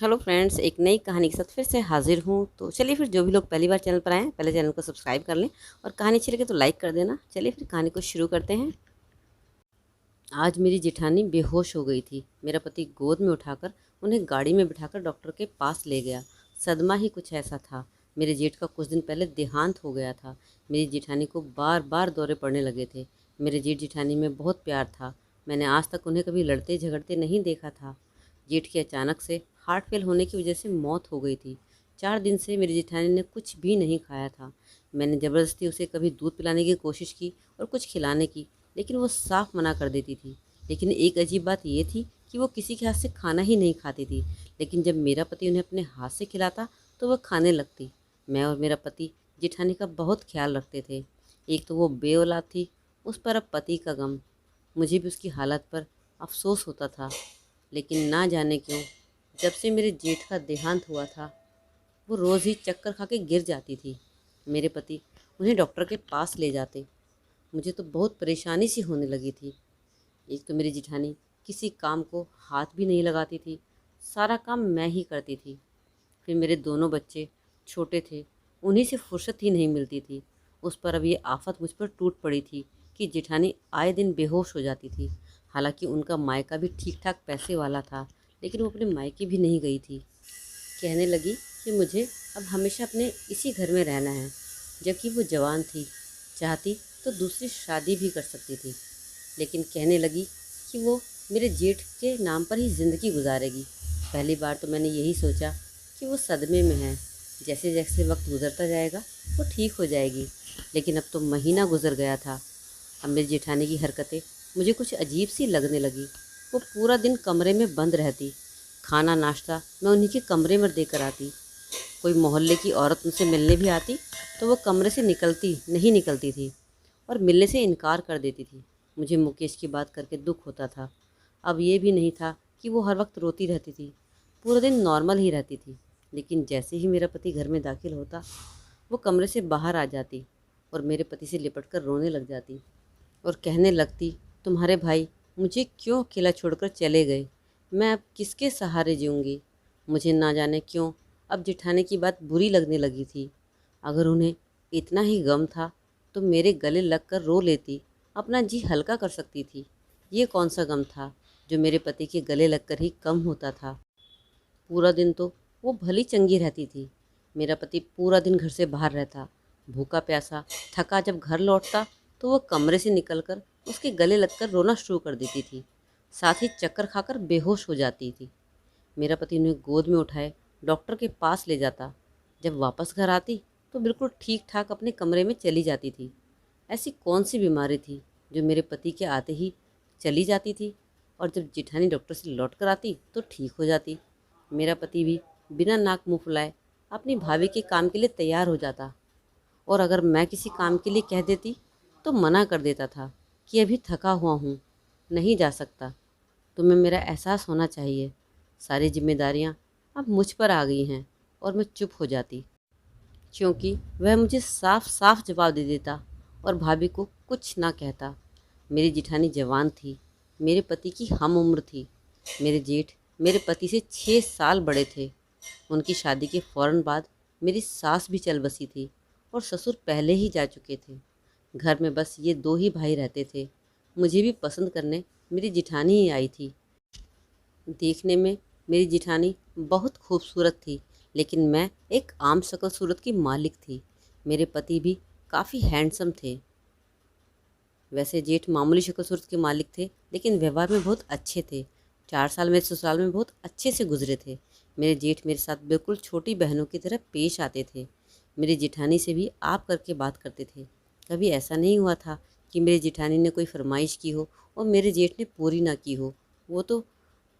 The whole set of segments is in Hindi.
हेलो फ्रेंड्स, एक नई कहानी के साथ फिर से हाजिर हूँ। तो चलिए फिर जो भी लोग पहली बार चैनल पर आए हैं, पहले चैनल को सब्सक्राइब कर लें और कहानी अच्छी लगे तो लाइक कर देना। चलिए फिर कहानी को शुरू करते हैं। आज मेरी जेठानी बेहोश हो गई थी। मेरा पति गोद में उठाकर उन्हें गाड़ी में बिठाकर डॉक्टर के पास ले गया। सदमा ही कुछ ऐसा था। मेरे जेठ का कुछ दिन पहले देहांत हो गया था। मेरी जेठानी को बार बार दौरे पड़ने लगे थे। मेरे जेठ जेठानी में बहुत प्यार था। मैंने आज तक उन्हें कभी लड़ते झगड़ते नहीं देखा था। जेठ के अचानक से हार्ट फेल होने की वजह से मौत हो गई थी। 4 दिन से मेरी जेठानी ने कुछ भी नहीं खाया था। मैंने ज़बरदस्ती उसे कभी दूध पिलाने की कोशिश की और कुछ खिलाने की, लेकिन वो साफ मना कर देती थी। लेकिन एक अजीब बात ये थी कि वो किसी के हाथ से खाना ही नहीं खाती थी। लेकिन जब मेरा पति उन्हें अपने हाथ से खिलाता तो वह खाने लगती। मैं और मेरा पति जेठानी का बहुत ख्याल रखते थे। एक तो वो बे औलाद थी, उस पर अब पति का गम। मुझे भी उसकी हालत पर अफसोस होता था। लेकिन ना जाने क्यों, जब से मेरे जेठ का देहांत हुआ था वो रोज़ ही चक्कर खा के गिर जाती थी। मेरे पति उन्हें डॉक्टर के पास ले जाते। मुझे तो बहुत परेशानी सी होने लगी थी। एक तो मेरी जेठानी किसी काम को हाथ भी नहीं लगाती थी। सारा काम मैं ही करती थी। फिर मेरे दोनों बच्चे छोटे थे, उन्हीं से फुर्सत ही नहीं मिलती थी। उस पर अब ये आफत मुझ पर टूट पड़ी थी कि जेठानी आए दिन बेहोश हो जाती थी। हालांकि उनका मायका भी ठीक ठाक पैसे वाला था, लेकिन वो अपने मायके भी नहीं गई थी। कहने लगी कि मुझे अब हमेशा अपने इसी घर में रहना है। जबकि वो जवान थी, चाहती तो दूसरी शादी भी कर सकती थी। लेकिन कहने लगी कि वो मेरे जेठ के नाम पर ही ज़िंदगी गुजारेगी। पहली बार तो मैंने यही सोचा कि वो सदमे में है, जैसे जैसे वक्त गुजरता जाएगा वो ठीक हो जाएगी। लेकिन अब तो महीना गुजर गया था। अब मेरी जेठानी की हरकतें मुझे कुछ अजीब सी लगने लगी। वो पूरा दिन कमरे में बंद रहती। खाना नाश्ता मैं उन्हीं के कमरे में देकर आती। कोई मोहल्ले की औरत मुझसे मिलने भी आती तो वो कमरे से नहीं निकलती थी और मिलने से इनकार कर देती थी। मुझे मुकेश की बात करके दुख होता था। अब ये भी नहीं था कि वो हर वक्त रोती रहती थी। पूरा दिन नॉर्मल ही रहती थी। लेकिन जैसे ही मेरा पति घर में दाखिल होता वो कमरे से बाहर आ जाती और मेरे पति से लिपट कर रोने लग जाती और कहने लगती, तुम्हारे भाई मुझे क्यों अकेला छोड़कर चले गए? मैं अब किसके सहारे जीऊँगी? मुझे ना जाने क्यों अब जेठानी की बात बुरी लगने लगी थी। अगर उन्हें इतना ही गम था तो मेरे गले लगकर रो लेती, अपना जी हल्का कर सकती थी। ये कौन सा गम था जो मेरे पति के गले लगकर ही कम होता था? पूरा दिन तो वो भली चंगी रहती थी। मेरा पति पूरा दिन घर से बाहर रहता, भूखा प्यासा थका जब घर लौटता तो वह कमरे से निकलकर उसके गले लगकर रोना शुरू कर देती थी। साथ ही चक्कर खाकर बेहोश हो जाती थी। मेरा पति उन्हें गोद में उठाए डॉक्टर के पास ले जाता। जब वापस घर आती तो बिल्कुल ठीक ठाक अपने कमरे में चली जाती थी। ऐसी कौन सी बीमारी थी जो मेरे पति के आते ही चली जाती थी और जब जेठानी डॉक्टर से लौट कर आती तो ठीक हो जाती? मेरा पति भी बिना नाक मुंह फुलाए अपनी भाभी के काम के लिए तैयार हो जाता और अगर मैं किसी काम के लिए कह देती तो मना कर देता था कि अभी थका हुआ हूँ, नहीं जा सकता। तुम्हें मेरा एहसास होना चाहिए। सारी जिम्मेदारियाँ अब मुझ पर आ गई हैं। और मैं चुप हो जाती क्योंकि वह मुझे साफ साफ जवाब दे देता और भाभी को कुछ ना कहता। मेरी जिठानी जवान थी, मेरे पति की हम उम्र थी। मेरे जेठ मेरे पति से 6 साल बड़े थे। उनकी शादी के फ़ौरन बाद मेरी सास भी चल बसी थी और ससुर पहले ही जा चुके थे। घर में बस ये दो ही भाई रहते थे। मुझे भी पसंद करने मेरी जिठानी ही आई थी। देखने में मेरी जिठानी बहुत खूबसूरत थी, लेकिन मैं एक आम शक्ल सूरत की मालिक थी। मेरे पति भी काफ़ी हैंडसम थे। वैसे जेठ मामूली शक्ल सूरत के मालिक थे, लेकिन व्यवहार में बहुत अच्छे थे। 4 साल मेरे ससुराल में बहुत अच्छे से गुजरे थे। मेरे जेठ मेरे साथ बिल्कुल छोटी बहनों की तरह पेश आते थे। मेरी जेठानी से भी आप करके बात करते थे। कभी ऐसा नहीं हुआ था कि मेरी जेठानी ने कोई फरमाइश की हो और मेरे जेठ ने पूरी ना की हो। वो तो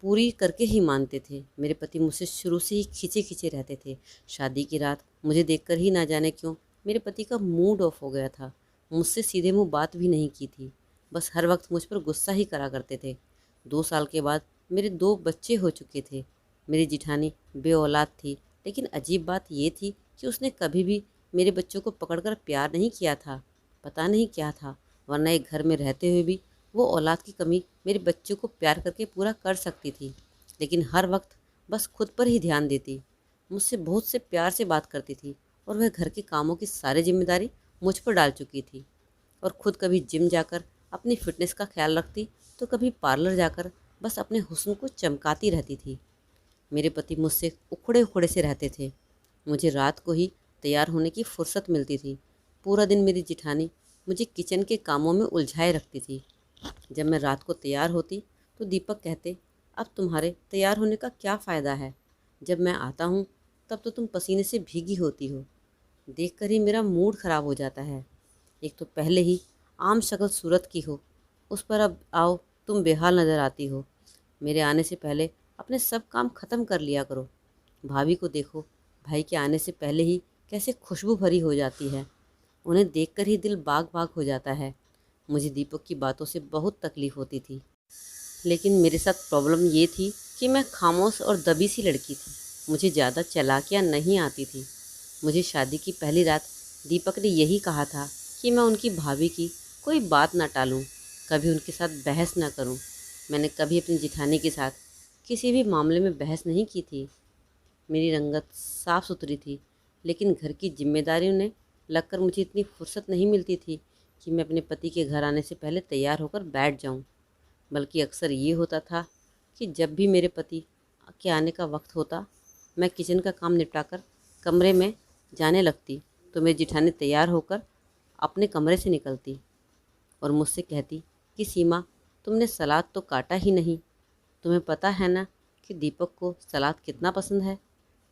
पूरी करके ही मानते थे। मेरे पति मुझसे शुरू से ही खींचे खींचे रहते थे। शादी की रात मुझे देखकर ही ना जाने क्यों मेरे पति का मूड ऑफ हो गया था। मुझसे सीधे मुंह बात भी नहीं की थी, बस हर वक्त मुझ पर गुस्सा ही करा करते थे। 2 साल के बाद मेरे 2 बच्चे हो चुके थे। मेरी जिठानी बे औलाद थी, लेकिन अजीब बात ये थी कि उसने कभी भी मेरे बच्चों को पकड़कर प्यार नहीं किया था। पता नहीं क्या था, वरना एक घर में रहते हुए भी वो औलाद की कमी मेरे बच्चों को प्यार करके पूरा कर सकती थी। लेकिन हर वक्त बस खुद पर ही ध्यान देती। मुझसे बहुत से प्यार से बात करती थी और वह घर के कामों की सारी जिम्मेदारी मुझ पर डाल चुकी थी। और खुद कभी जिम जाकर अपनी फिटनेस का ख्याल रखती तो कभी पार्लर जाकर बस अपने हुस्न को चमकाती रहती थी। मेरे पति मुझसे उखड़े उखड़े से रहते थे। मुझे रात को ही तैयार होने की फुर्सत मिलती थी। पूरा दिन मेरी जिठानी मुझे किचन के कामों में उलझाए रखती थी। जब मैं रात को तैयार होती तो दीपक कहते, अब तुम्हारे तैयार होने का क्या फ़ायदा है? जब मैं आता हूँ तब तो तुम पसीने से भीगी होती हो। देखकर ही मेरा मूड ख़राब हो जाता है। एक तो पहले ही आम शक्ल सूरत की हो, उस पर अब आओ तुम बेहाल नज़र आती हो। मेरे आने से पहले अपने सब काम ख़त्म कर लिया करो। भाभी को देखो, भाई के आने से पहले ही कैसे खुशबू भरी हो जाती है। उन्हें देखकर ही दिल बाग बाग हो जाता है। मुझे दीपक की बातों से बहुत तकलीफ़ होती थी, लेकिन मेरे साथ प्रॉब्लम ये थी कि मैं खामोश और दबी सी लड़की थी। मुझे ज़्यादा चालाकियाँ नहीं आती थी। मुझे शादी की पहली रात दीपक ने यही कहा था कि मैं उनकी भाभी की कोई बात ना टालूं, कभी उनके साथ बहस ना करूं। मैंने कभी अपनी जिठानी के साथ किसी भी मामले में बहस नहीं की थी। मेरी रंगत साफ़ सुथरी थी, लेकिन घर की जिम्मेदारियों ने लगकर मुझे इतनी फुर्सत नहीं मिलती थी कि मैं अपने पति के घर आने से पहले तैयार होकर बैठ जाऊं। बल्कि अक्सर ये होता था कि जब भी मेरे पति के आने का वक्त होता, मैं किचन का काम निपटाकर कमरे में जाने लगती तो मेरी जिठानी तैयार होकर अपने कमरे से निकलती और मुझसे कहती कि सीमा, तुमने सलाद तो काटा ही नहीं। तुम्हें पता है ना कि दीपक को सलाद कितना पसंद है।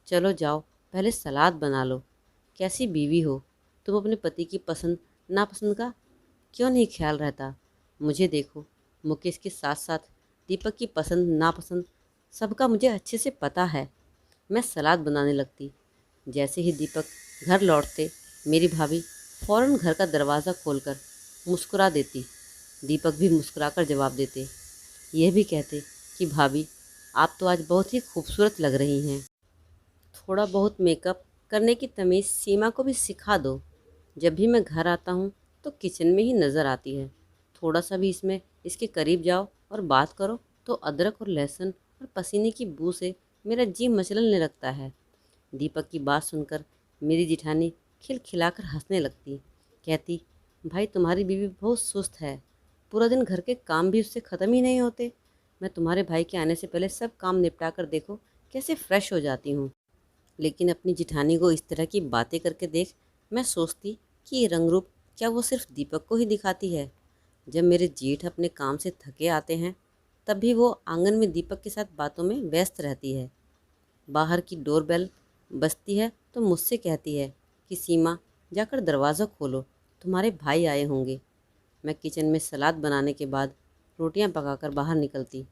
चलो जाओ पहले सलाद बना लो। कैसी बीवी हो तुम, अपने पति की पसंद नापसंद का क्यों नहीं ख्याल रहता? मुझे देखो, मुकेश के साथ साथ दीपक की पसंद नापसंद सबका मुझे अच्छे से पता है। मैं सलाद बनाने लगती। जैसे ही दीपक घर लौटते, मेरी भाभी फ़ौरन घर का दरवाज़ा खोलकर मुस्कुरा देती। दीपक भी मुस्कुराकर जवाब देते। यह भी कहते कि भाभी, आप तो आज बहुत ही खूबसूरत लग रही हैं। थोड़ा बहुत मेकअप करने की तमीज़ सीमा को भी सिखा दो। जब भी मैं घर आता हूँ तो किचन में ही नज़र आती है। थोड़ा सा भी इसके करीब जाओ और बात करो तो अदरक और लहसुन और पसीने की बू से मेरा जी मचलने लगता है। दीपक की बात सुनकर मेरी जिठानी खिलखिलाकर हंसने लगती। कहती, भाई तुम्हारी बीवी बहुत सुस्त है, पूरा दिन घर के काम भी उससे ख़त्म ही नहीं होते। मैं तुम्हारे भाई के आने से पहले सब काम निपटा कर देखो कैसे फ़्रेश हो जाती हूँ। लेकिन अपनी जिठानी को इस तरह की बातें करके देख मैं सोचती कि ये रंग रूप क्या वो सिर्फ दीपक को ही दिखाती है। जब मेरे जेठ अपने काम से थके आते हैं तब भी वो आंगन में दीपक के साथ बातों में व्यस्त रहती है। बाहर की डोरबेल बजती है तो मुझसे कहती है कि सीमा, जाकर दरवाज़ा खोलो, तुम्हारे भाई आए होंगे। मैं किचन में सलाद बनाने के बाद रोटियां पकाकर बाहर निकलती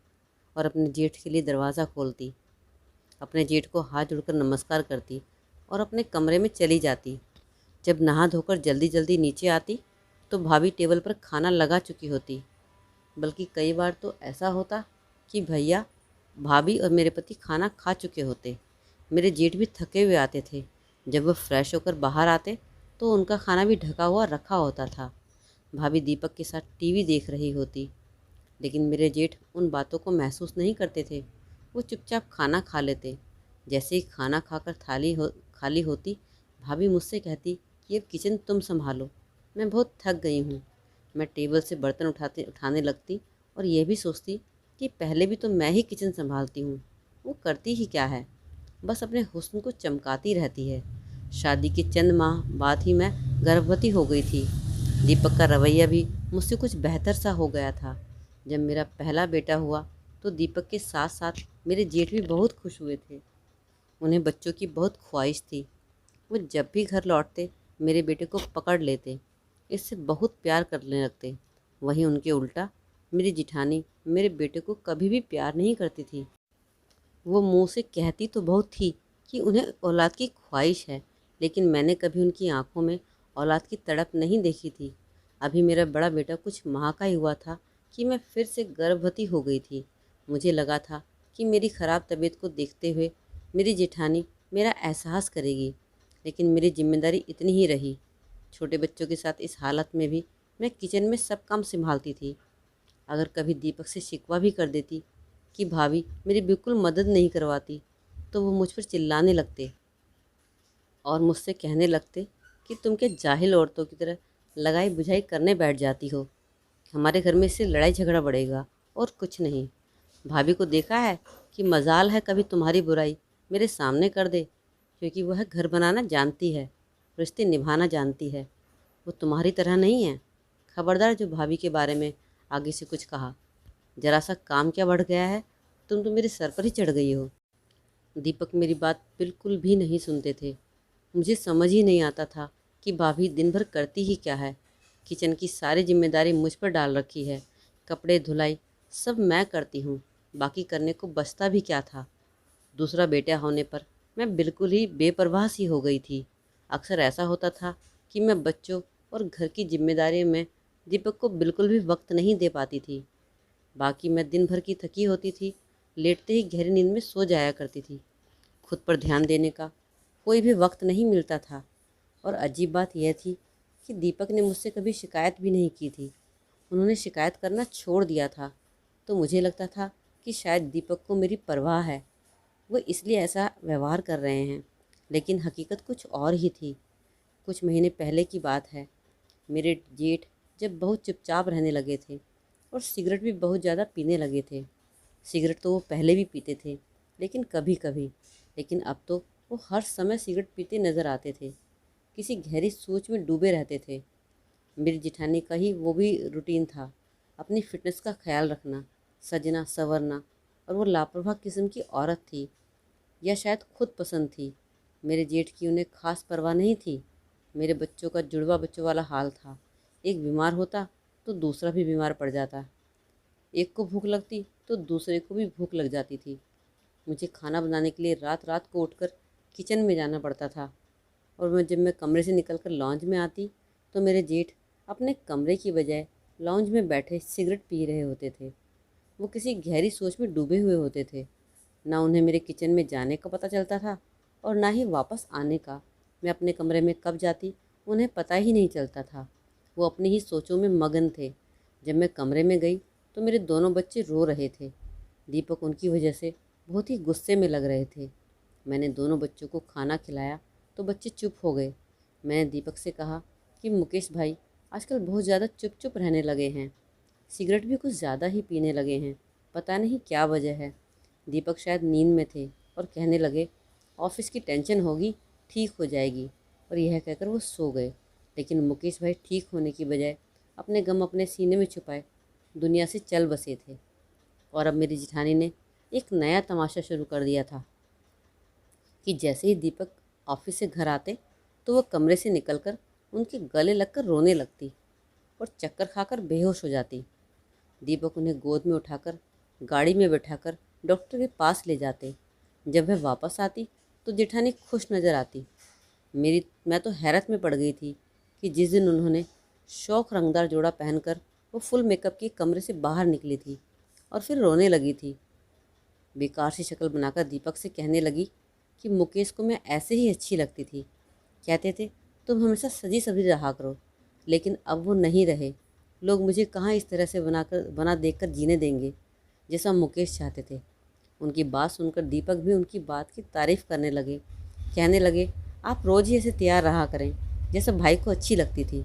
और अपने जेठ के लिए दरवाज़ा खोलती। अपने जेठ को हाथ जोड़कर नमस्कार करती और अपने कमरे में चली जाती। जब नहा धोकर जल्दी जल्दी नीचे आती तो भाभी टेबल पर खाना लगा चुकी होती। बल्कि कई बार तो ऐसा होता कि भैया, भाभी और मेरे पति खाना खा चुके होते। मेरे जेठ भी थके हुए आते थे। जब वह फ्रेश होकर बाहर आते तो उनका खाना भी ढका हुआ रखा होता था। भाभी दीपक के साथ टीवी देख रही होती, लेकिन मेरे जेठ उन बातों को महसूस नहीं करते थे। वो चुपचाप खाना खा लेते। जैसे ही खाना खाकर खाली होती, भाभी मुझसे कहती कि अब किचन तुम संभालो, मैं बहुत थक गई हूँ। मैं टेबल से बर्तन उठाने लगती और यह भी सोचती कि पहले भी तो मैं ही किचन संभालती हूँ। वो करती ही क्या है, बस अपने हुस्न को चमकाती रहती है। शादी के चंद माह बाद ही मैं गर्भवती हो गई थी। दीपक का रवैया भी मुझसे कुछ बेहतर सा हो गया था। जब मेरा पहला बेटा हुआ तो दीपक के साथ साथ मेरे जेठ भी बहुत खुश हुए थे। उन्हें बच्चों की बहुत ख्वाहिश थी। वो जब भी घर लौटते मेरे बेटे को पकड़ लेते, इससे बहुत प्यार करने लगते। वहीं उनके उल्टा मेरी जिठानी मेरे बेटे को कभी भी प्यार नहीं करती थी। वो मुंह से कहती तो बहुत थी कि उन्हें औलाद की ख्वाहिश है, लेकिन मैंने कभी उनकी आंखों में औलाद की तड़प नहीं देखी थी। अभी मेरा बड़ा बेटा कुछ माह का ही हुआ था कि मैं फिर से गर्भवती हो गई थी। मुझे लगा था कि मेरी ख़राब तबीयत को देखते हुए मेरी जेठानी मेरा एहसास करेगी, लेकिन मेरी जिम्मेदारी इतनी ही रही। छोटे बच्चों के साथ इस हालत में भी मैं किचन में सब काम संभालती थी। अगर कभी दीपक से शिकवा भी कर देती कि भाभी मेरी बिल्कुल मदद नहीं करवाती, तो वो मुझ पर चिल्लाने लगते और मुझसे कहने लगते कि तुम क्या जाहिल औरतों की तरह लगाई बुझाई करने बैठ जाती हो। हमारे घर में इससे लड़ाई झगड़ा बढ़ेगा और कुछ नहीं। भाभी को देखा है कि मजाल है कभी तुम्हारी बुराई मेरे सामने कर दे, क्योंकि वह घर बनाना जानती है, रिश्ते निभाना जानती है। वो तुम्हारी तरह नहीं है। खबरदार जो भाभी के बारे में आगे से कुछ कहा। जरा सा काम क्या बढ़ गया है, तुम तो मेरे सर पर ही चढ़ गई हो। दीपक मेरी बात बिल्कुल भी नहीं सुनते थे। मुझे समझ ही नहीं आता था कि भाभी दिन भर करती ही क्या है। किचन की सारी जिम्मेदारी मुझ पर डाल रखी है। कपड़े धुलाई सब मैं करती हूँ, बाकी करने को बचता भी क्या था। दूसरा बेटा होने पर मैं बिल्कुल ही बेपरवाह सी हो गई थी। अक्सर ऐसा होता था कि मैं बच्चों और घर की जिम्मेदारियों में दीपक को बिल्कुल भी वक्त नहीं दे पाती थी। बाकी मैं दिन भर की थकी होती थी, लेटते ही गहरी नींद में सो जाया करती थी। खुद पर ध्यान देने का कोई भी वक्त नहीं मिलता था। और अजीब बात यह थी कि दीपक ने मुझसे कभी शिकायत भी नहीं की थी। उन्होंने शिकायत करना छोड़ दिया था। तो मुझे लगता था कि शायद दीपक को मेरी परवाह है, वो इसलिए ऐसा व्यवहार कर रहे हैं। लेकिन हकीकत कुछ और ही थी। कुछ महीने पहले की बात है। मेरे जेठ जब बहुत चुपचाप रहने लगे थे और सिगरेट भी बहुत ज़्यादा पीने लगे थे। सिगरेट तो वो पहले भी पीते थे, लेकिन कभी कभी। लेकिन अब तो वो हर समय सिगरेट पीते नज़र आते थे, किसी गहरी सोच में डूबे रहते थे। मेरी जिठानी का ही वो भी रूटीन था, अपनी फिटनेस का ख्याल रखना, सजना संवरना। और वो लापरवाह किस्म की औरत थी, या शायद खुद पसंद थी। मेरे जेठ की उन्हें खास परवाह नहीं थी। मेरे बच्चों का जुड़वा बच्चों वाला हाल था। एक बीमार होता तो दूसरा भी बीमार पड़ जाता। एक को भूख लगती तो दूसरे को भी भूख लग जाती थी। मुझे खाना बनाने के लिए रात रात को उठकर किचन में जाना पड़ता था। और जब मैं कमरे से निकलकर लॉन्ज में आती तो मेरे जेठ अपने कमरे की बजाय लॉन्ज में बैठे सिगरेट पी रहे होते थे। वो किसी गहरी सोच में डूबे हुए होते थे। ना उन्हें मेरे किचन में जाने का पता चलता था और ना ही वापस आने का। मैं अपने कमरे में कब जाती उन्हें पता ही नहीं चलता था। वो अपनी ही सोचों में मगन थे। जब मैं कमरे में गई तो मेरे दोनों बच्चे रो रहे थे। दीपक उनकी वजह से बहुत ही गुस्से में लग रहे थे। मैंने दोनों बच्चों को खाना खिलाया तो बच्चे चुप हो गए। मैंने दीपक से कहा कि मुकेश भाई आजकल बहुत ज़्यादा चुप चुप रहने लगे हैं, सिगरेट भी कुछ ज़्यादा ही पीने लगे हैं, पता नहीं क्या वजह है। दीपक शायद नींद में थे और कहने लगे ऑफिस की टेंशन होगी, ठीक हो जाएगी। और यह कहकर वो सो गए। लेकिन मुकेश भाई ठीक होने की बजाय अपने गम अपने सीने में छुपाए दुनिया से चल बसे थे। और अब मेरी जिठानी ने एक नया तमाशा शुरू कर दिया था कि जैसे ही दीपक ऑफिस से घर आते तो वो कमरे से निकलकर उनके गले लगकर रोने लगती और चक्कर खाकर बेहोश हो जाती। दीपक उन्हें गोद में उठाकर गाड़ी में बैठाकर डॉक्टर के पास ले जाते। जब वह वापस आती तो जेठानी खुश नज़र आती। मैं तो हैरत में पड़ गई थी कि जिस दिन उन्होंने शौक रंगदार जोड़ा पहनकर वो फुल मेकअप के कमरे से बाहर निकली थी और फिर रोने लगी थी। बेकार सी शक्ल बनाकर दीपक से कहने लगी कि मुकेश को मैं ऐसे ही अच्छी लगती थी। कहते थे तुम हमेशा सजी सजी रहा करो, लेकिन अब वो नहीं रहे। लोग मुझे कहाँ इस तरह से बना देखकर जीने देंगे जैसा मुकेश चाहते थे। उनकी बात सुनकर दीपक भी उनकी बात की तारीफ़ करने लगे। कहने लगे आप रोज़ ही ऐसे तैयार रहा करें जैसा भाई को अच्छी लगती थी।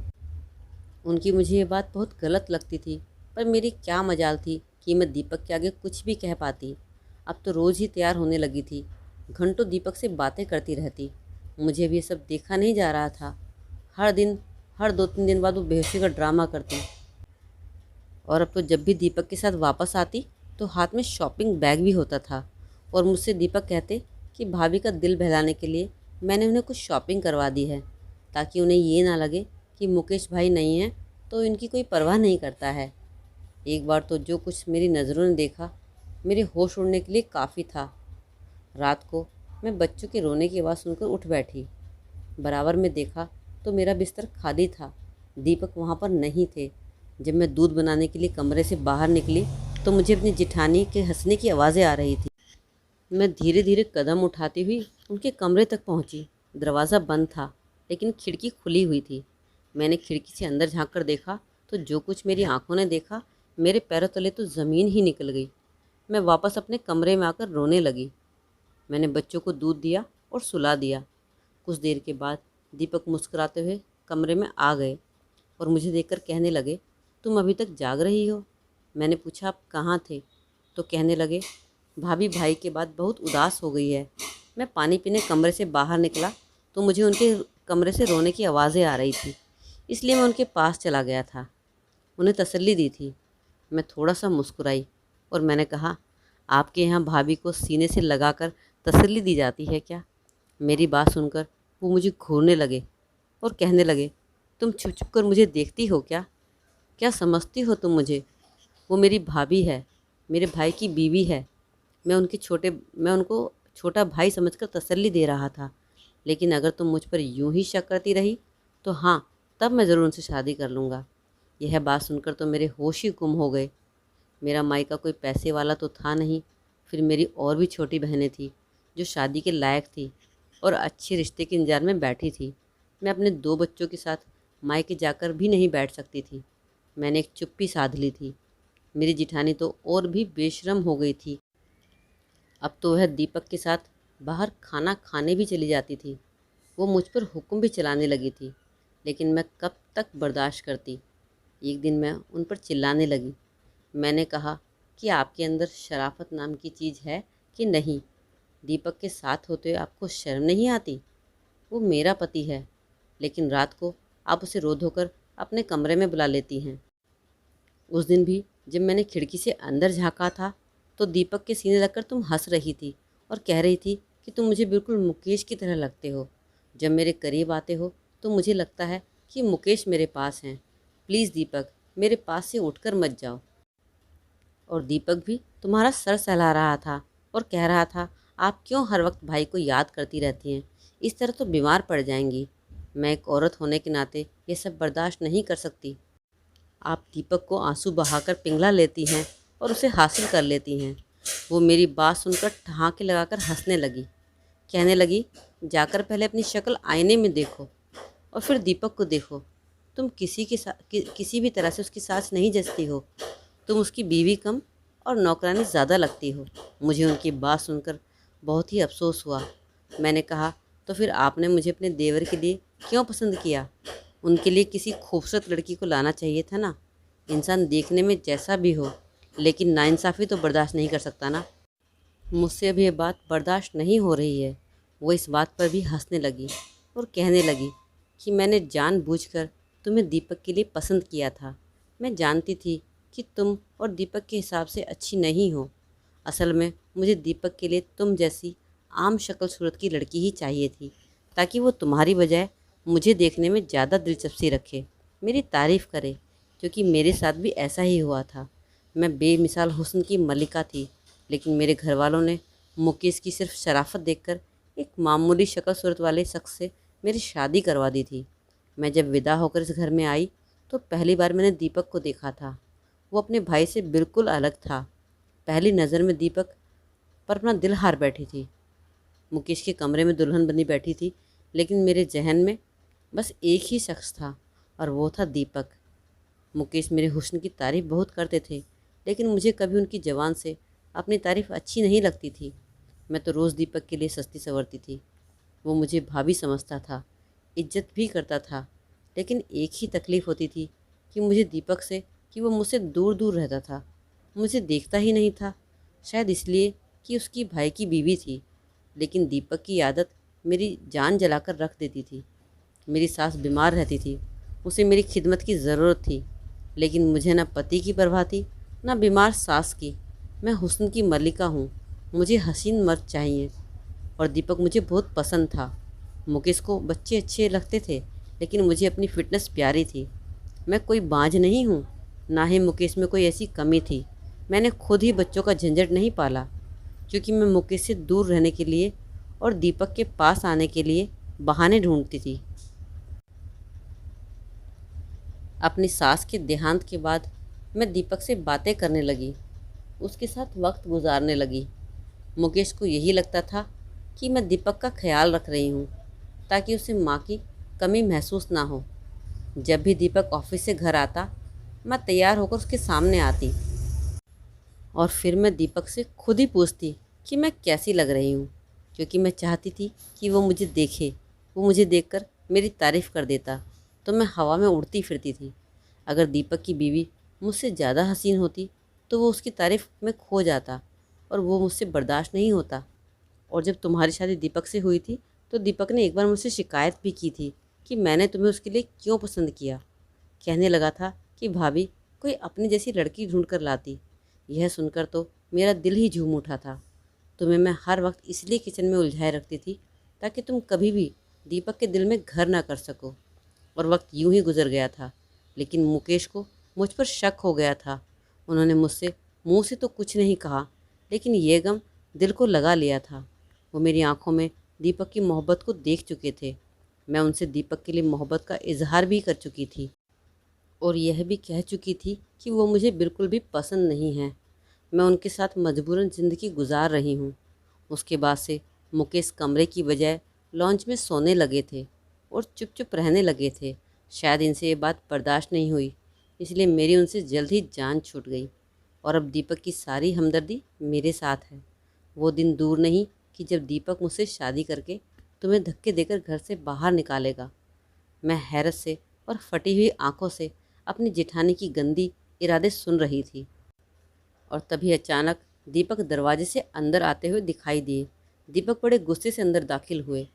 उनकी मुझे ये बात बहुत गलत लगती थी, पर मेरी क्या मजाल थी कि मैं दीपक के आगे कुछ भी कह पाती। अब तो रोज़ ही तैयार होने लगी थी, घंटों दीपक से बातें करती रहती। मुझे भी ये सब देखा नहीं जा रहा था। हर 2-3 दिन बाद वो बेहोशी का ड्रामा करती। और अब तो जब भी दीपक के साथ वापस आती तो हाथ में शॉपिंग बैग भी होता था। और मुझसे दीपक कहते कि भाभी का दिल बहलाने के लिए मैंने उन्हें कुछ शॉपिंग करवा दी है, ताकि उन्हें ये ना लगे कि मुकेश भाई नहीं हैं तो इनकी कोई परवाह नहीं करता है। एक बार तो जो कुछ मेरी नज़रों ने देखा मेरे होश उड़ने के लिए काफ़ी था। रात को मैं बच्चों के रोने की आवाज़ सुनकर उठ बैठी। बराबर में देखा तो मेरा बिस्तर खाली था, दीपक वहाँ पर नहीं थे। जब मैं दूध बनाने के लिए कमरे से बाहर निकली तो मुझे अपनी जिठानी के हंसने की आवाज़ें आ रही थी। मैं धीरे धीरे कदम उठाती हुई उनके कमरे तक पहुँची। दरवाज़ा बंद था, लेकिन खिड़की खुली हुई थी। मैंने खिड़की से अंदर झाँक कर देखा तो जो कुछ मेरी आंखों ने देखा, मेरे पैरों तले तो ज़मीन ही निकल गई। मैं वापस अपने कमरे में आकर रोने लगी। मैंने बच्चों को दूध दिया और सुला दिया। कुछ देर के बाद दीपक मुस्कुराते हुए कमरे में आ गए और मुझे देखकर कहने लगे, तुम अभी तक जाग रही हो? मैंने पूछा, आप कहाँ थे? तो कहने लगे, भाभी भाई के बाद बहुत उदास हो गई है। मैं पानी पीने कमरे से बाहर निकला तो मुझे उनके कमरे से रोने की आवाज़ें आ रही थी, इसलिए मैं उनके पास चला गया था, उन्हें तसल्ली दी थी। मैं थोड़ा सा मुस्कुराई और मैंने कहा, आपके यहाँ भाभी को सीने से लगाकर तसल्ली दी जाती है क्या? मेरी बात सुनकर वो मुझे घूरने लगे और कहने लगे, तुम छुप छुप कर मुझे देखती हो क्या? क्या समझती हो तुम मुझे? वो मेरी भाभी है, मेरे भाई की बीवी है। मैं उनको छोटा भाई समझकर तसल्ली दे रहा था, लेकिन अगर तुम मुझ पर यूं ही शक करती रही तो हाँ, तब मैं ज़रूर उनसे शादी कर लूँगा। यह बात सुनकर तो मेरे होश ही गुम हो गए। मेरा मायका कोई पैसे वाला तो था नहीं, फिर मेरी और भी छोटी बहनें थी जो शादी के लायक थी और अच्छे रिश्ते के इंतजार में बैठी थी। मैं अपने 2 बच्चों के साथ मायके जाकर भी नहीं बैठ सकती थी। मैंने एक चुप्पी साध ली थी। मेरी जिठानी तो और भी बेशर्म हो गई थी। अब तो वह दीपक के साथ बाहर खाना खाने भी चली जाती थी। वो मुझ पर हुक्म भी चलाने लगी थी, लेकिन मैं कब तक बर्दाश्त करती। एक दिन मैं उन पर चिल्लाने लगी। मैंने कहा कि आपके अंदर शराफत नाम की चीज़ है कि नहीं? दीपक के साथ होते हुए आपको शर्म नहीं आती? वो मेरा पति है, लेकिन रात को आप उसे रो धोकर अपने कमरे में बुला लेती हैं। उस दिन भी जब मैंने खिड़की से अंदर झाँका था तो दीपक के सीने लगकर तुम हंस रही थी और कह रही थी कि तुम मुझे बिल्कुल मुकेश की तरह लगते हो। जब मेरे करीब आते हो तो मुझे लगता है कि मुकेश मेरे पास हैं। प्लीज़ दीपक, मेरे पास से उठकर मत जाओ। और दीपक भी तुम्हारा सर सहला रहा था और कह रहा था, आप क्यों हर वक्त भाई को याद करती रहती हैं? इस तरह तो बीमार पड़ जाएंगी। मैं एक औरत होने के नाते ये सब बर्दाश्त नहीं कर सकती। आप दीपक को आंसू बहाकर पिघला लेती हैं और उसे हासिल कर लेती हैं। वो मेरी बात सुनकर ठहाके लगाकर हंसने लगी। कहने लगी, जाकर पहले अपनी शक्ल आईने में देखो और फिर दीपक को देखो। तुम किसी भी तरह से उसकी सास नहीं जचती हो। तुम उसकी बीवी कम और नौकरानी ज़्यादा लगती हो। मुझे उनकी बात सुनकर बहुत ही अफसोस हुआ। मैंने कहा, तो फिर आपने मुझे अपने देवर के लिए क्यों पसंद किया? उनके लिए किसी खूबसूरत लड़की को लाना चाहिए था ना। इंसान देखने में जैसा भी हो, लेकिन नाइंसाफ़ी तो बर्दाश्त नहीं कर सकता ना। मुझसे अभी ये बात बर्दाश्त नहीं हो रही है। वो इस बात पर भी हंसने लगी और कहने लगी कि मैंने जानबूझकर तुम्हें दीपक के लिए पसंद किया था। मैं जानती थी कि तुम और दीपक के हिसाब से अच्छी नहीं हो। असल में मुझे दीपक के लिए तुम जैसी आम शक्ल सूरत की लड़की ही चाहिए थी, ताकि वो तुम्हारी बजाय मुझे देखने में ज़्यादा दिलचस्पी रखे, मेरी तारीफ़ करे, क्योंकि मेरे साथ भी ऐसा ही हुआ था। मैं बेमिसाल हुस्न की मलिका थी, लेकिन मेरे घर वालों ने मुकेश की सिर्फ शराफत देखकर एक मामूली शक्ल सूरत वाले शख्स से मेरी शादी करवा दी थी। मैं जब विदा होकर इस घर में आई तो पहली बार मैंने दीपक को देखा था। वो अपने भाई से बिल्कुल अलग था। पहली नज़र में दीपक पर अपना दिल हार बैठी थी। मुकेश के कमरे में दुल्हन बनी बैठी थी, लेकिन मेरे जहन में बस एक ही शख्स था और वो था दीपक। मुकेश मेरे हुस्न की तारीफ़ बहुत करते थे, लेकिन मुझे कभी उनकी ज़बान से अपनी तारीफ़ अच्छी नहीं लगती थी। मैं तो रोज़ दीपक के लिए सस्ती संवरती थी। वो मुझे भाभी समझता था, इज्जत भी करता था, लेकिन एक ही तकलीफ़ होती थी कि वो मुझसे दूर दूर रहता था, मुझे देखता ही नहीं था। शायद इसलिए कि उसकी भाई की बीवी थी, लेकिन दीपक की आदत मेरी जान जलाकर रख देती थी। मेरी सास बीमार रहती थी, उसे मेरी खिदमत की ज़रूरत थी, लेकिन मुझे न पति की परवाह थी न बीमार सास की। मैं हुस्न की मलिका हूँ, मुझे हसीन मर्द चाहिए। और दीपक मुझे बहुत पसंद था। मुकेश को बच्चे अच्छे लगते थे, लेकिन मुझे अपनी फ़िटनेस प्यारी थी। मैं कोई बांझ नहीं हूँ, ना ही मुकेश में कोई ऐसी कमी थी। मैंने खुद ही बच्चों का झंझट नहीं पाला, क्योंकि मैं मुकेश से दूर रहने के लिए और दीपक के पास आने के लिए बहाने ढूंढती थी। अपनी सास के देहांत के बाद मैं दीपक से बातें करने लगी, उसके साथ वक्त गुजारने लगी। मुकेश को यही लगता था कि मैं दीपक का ख्याल रख रही हूँ, ताकि उसे माँ की कमी महसूस ना हो। जब भी दीपक ऑफिस से घर आता, मैं तैयार होकर उसके सामने आती और फिर मैं दीपक से खुद ही पूछती कि मैं कैसी लग रही हूँ। क्योंकि मैं चाहती थी कि वो मुझे देखे, वो मुझे देखकर मेरी तारीफ़ कर देता तो मैं हवा में उड़ती फिरती थी। अगर दीपक की बीवी मुझसे ज़्यादा हसीन होती तो वो उसकी तारीफ़ में खो जाता और वो मुझसे बर्दाश्त नहीं होता। और जब तुम्हारी शादी दीपक से हुई थी तो दीपक ने एक बार मुझसे शिकायत भी की थी कि मैंने तुम्हें उसके लिए क्यों पसंद किया। कहने लगा था कि भाभी कोई अपनी जैसी लड़की ढूंढ कर लाती। यह सुनकर तो मेरा दिल ही झूम उठा था। तुम्हें मैं हर वक्त इसलिए किचन में उलझाए रखती थी ताकि तुम कभी भी दीपक के दिल में घर ना कर सको। और वक्त यूं ही गुजर गया था, लेकिन मुकेश को मुझ पर शक हो गया था। उन्होंने मुझसे मुंह से तो कुछ नहीं कहा, लेकिन ये गम दिल को लगा लिया था। वो मेरी आंखों में दीपक की मोहब्बत को देख चुके थे। मैं उनसे दीपक के लिए मोहब्बत का इजहार भी कर चुकी थी और यह भी कह चुकी थी कि वो मुझे बिल्कुल भी पसंद नहीं है। मैं उनके साथ मजबूरन ज़िंदगी गुजार रही हूँ। उसके बाद से मुकेश कमरे की बजाय लॉन्च में सोने लगे थे और चुप चुप रहने लगे थे। शायद इनसे ये बात बर्दाश्त नहीं हुई, इसलिए मेरी उनसे जल्द ही जान छूट गई। और अब दीपक की सारी हमदर्दी मेरे साथ है। वो दिन दूर नहीं कि जब दीपक मुझसे शादी करके तुम्हें धक्के देकर घर से बाहर निकालेगा। मैं हैरत से और फटी हुई आंखों से अपनी जेठानी की गंदी इरादे सुन रही थी और तभी अचानक दीपक दरवाजे से अंदर आते हुए दिखाई दिए। दीपक बड़े गुस्से से अंदर दाखिल हुए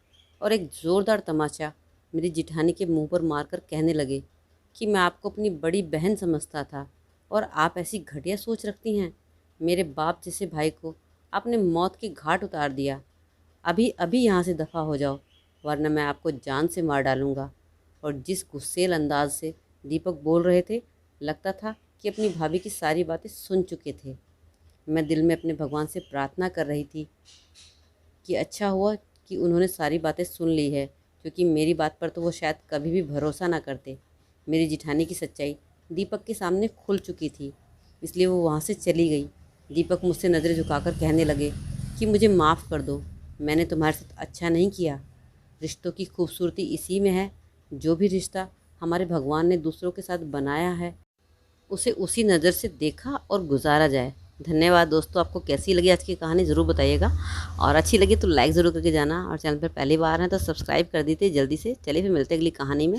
और एक ज़ोरदार तमाचा मेरी जेठानी के मुंह पर मारकर कहने लगे कि मैं आपको अपनी बड़ी बहन समझता था और आप ऐसी घटिया सोच रखती हैं। मेरे बाप जैसे भाई को आपने मौत के घाट उतार दिया। अभी अभी यहाँ से दफ़ा हो जाओ, वरना मैं आपको जान से मार डालूँगा। और जिस गुस्सेल अंदाज से दीपक बोल रहे थे, लगता था कि अपनी भाभी की सारी बातें सुन चुके थे। मैं दिल में अपने भगवान से प्रार्थना कर रही थी कि अच्छा हुआ कि उन्होंने सारी बातें सुन ली है, क्योंकि मेरी बात पर तो वो शायद कभी भी भरोसा ना करते। मेरी जिठानी की सच्चाई दीपक के सामने खुल चुकी थी, इसलिए वो वहाँ से चली गई। दीपक मुझसे नज़रें झुकाकर कहने लगे कि मुझे माफ़ कर दो, मैंने तुम्हारे साथ अच्छा नहीं किया। रिश्तों की खूबसूरती इसी में है, जो भी रिश्ता हमारे भगवान ने दूसरों के साथ बनाया है उसे उसी नज़र से देखा और गुजारा जाए। धन्यवाद दोस्तों, आपको कैसी लगी आज की कहानी ज़रूर बताइएगा और अच्छी लगी तो लाइक ज़रूर करके जाना और चैनल पर पहली बार हैं तो सब्सक्राइब कर दीजिए जल्दी से। चलिए फिर मिलते हैं अगली कहानी में।